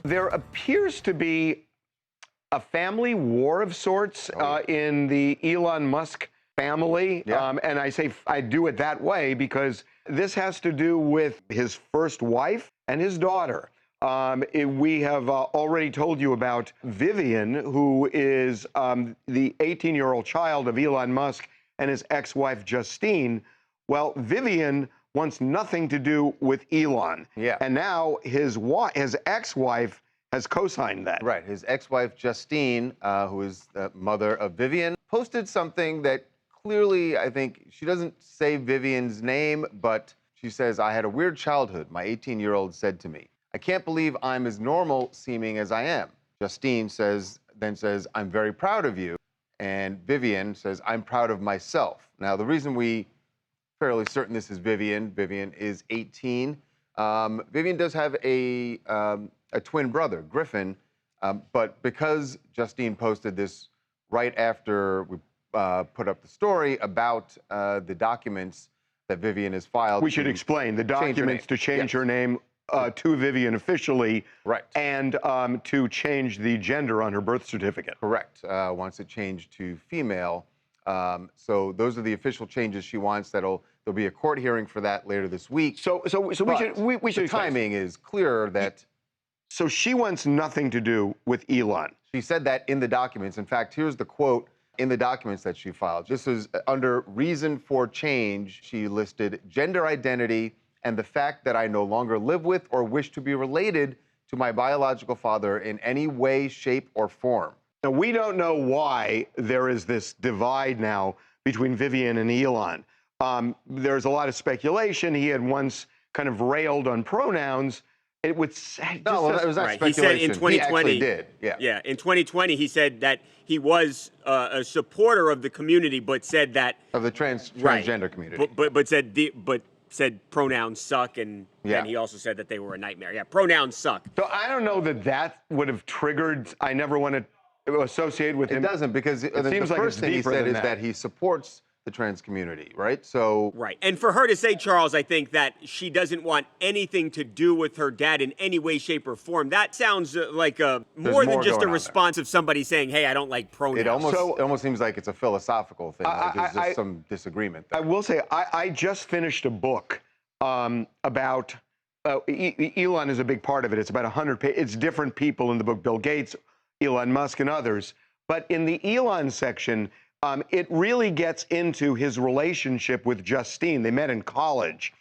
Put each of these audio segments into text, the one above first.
There appears to be a family war of sorts in the Elon Musk family. Yeah. And I do it that way because this has to do with his first wife and his daughter. We have already told you about Vivian, who is the 18-year-old child of Elon Musk and his ex-wife, Justine. Well, Vivian wants nothing to do with Elon. Yeah. And now his ex-wife has co-signed that. Right. His ex-wife, Justine, who is the mother of Vivian, posted something that clearly, I think, she doesn't say Vivian's name, but she says, "I had a weird childhood, my 18-year-old said to me. I can't believe I'm as normal seeming as I am." Justine then says, "I'm very proud of you." And Vivian says, "I'm proud of myself." Now, the reason we fairly certain this is Vivian is 18. Vivian does have a twin brother, Griffin, but because Justine posted this right after we put up the story about the documents that Vivian has filed. We should explain the documents to change her name to Vivian officially, right, and to change the gender on her birth certificate. Correct. Wants it changed to female. So those are the official changes she wants. There'll be a court hearing for that later this week. So we should. The timing is clear that. So she wants nothing to do with Elon. She said that in the documents. In fact, here's the quote in the documents that she filed. This is under reason for change. She listed gender identity and the fact that I no longer live with or wish to be related to my biological father in any way, shape, or form. Now, we don't know why there is this divide now between Vivian and Elon. There's a lot of speculation. He had once kind of railed on pronouns. It would say, no, well, it was not speculation. He said in 2020, he actually did. Yeah, in 2020, he said that he was a supporter of the community, but said that of the transgender community, but said pronouns suck, and then he also said that they were a nightmare. Yeah, pronouns suck. So I don't know that would have triggered. I never want to associate with him. It doesn't, because the first thing he said is that he supports the trans community, right? So right, and for her to say, Charles, I think that she doesn't want anything to do with her dad in any way, shape, or form. That sounds like more than just a response of somebody saying, "Hey, I don't like pronouns." It almost seems like it's a philosophical thing. Like there's just some disagreement there. I will say, I just finished a book about Elon is a big part of it. It's about 100 pages. It's different people in the book: Bill Gates, Elon Musk, and others. But in the Elon section, it really gets into his relationship with Justine. They met in college.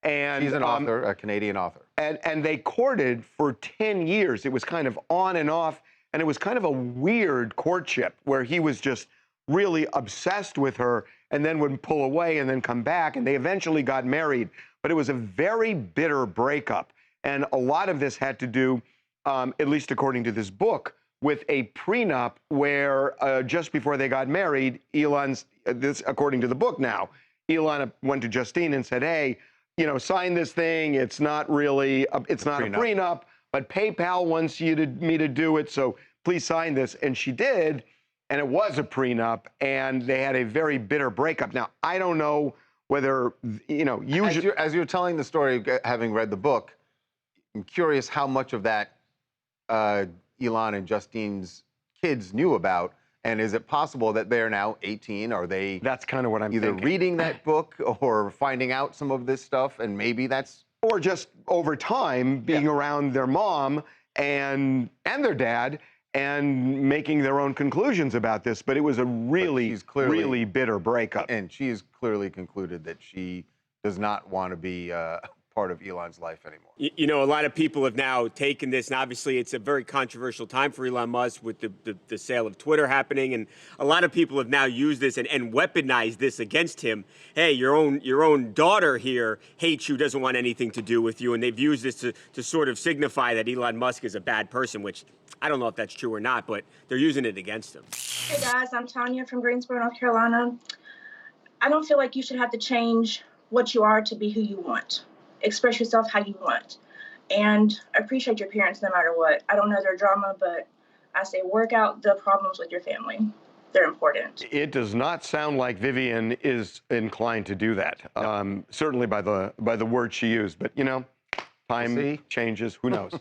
And she's an author, a Canadian author. And they courted for 10 years. It was kind of on and off, and it was kind of a weird courtship where he was just really obsessed with her and then would pull away and then come back, and they eventually got married. But it was a very bitter breakup. And a lot of this had to do, at least according to this book, with a prenup where just before they got married, this according to the book now, Elon went to Justine and said, "Hey, sign this thing. It's not really, it's not a prenup, but PayPal wants me to do it, so please sign this." And she did, and it was a prenup, and they had a very bitter breakup. Now, I don't know whether, usually... As you're telling the story, having read the book, I'm curious how much of that Elon and Justine's kids knew about, and is it possible that they're now 18? Are they? That's kind of what I'm either thinking. Reading that book or finding out some of this stuff, and maybe that's, or just over time being around their mom and their dad and making their own conclusions about this. But it was a really bitter breakup, and she has clearly concluded that she does not want to be part of Elon's life anymore. A lot of people have now taken this, and obviously it's a very controversial time for Elon Musk with the sale of Twitter happening, and a lot of people have now used this and weaponized this against him. Hey, your own daughter here hates you, doesn't want anything to do with you, and they've used this to sort of signify that Elon Musk is a bad person, which I don't know if that's true or not, but they're using it against him. Hey guys, I'm Tanya from Greensboro, North Carolina. I don't feel like you should have to change what you are to be who you want. Express yourself how you want. And I appreciate your parents no matter what. I don't know their drama, but I say work out the problems with your family. They're important. It does not sound like Vivian is inclined to do that. Certainly by the word she used, but time changes, who knows?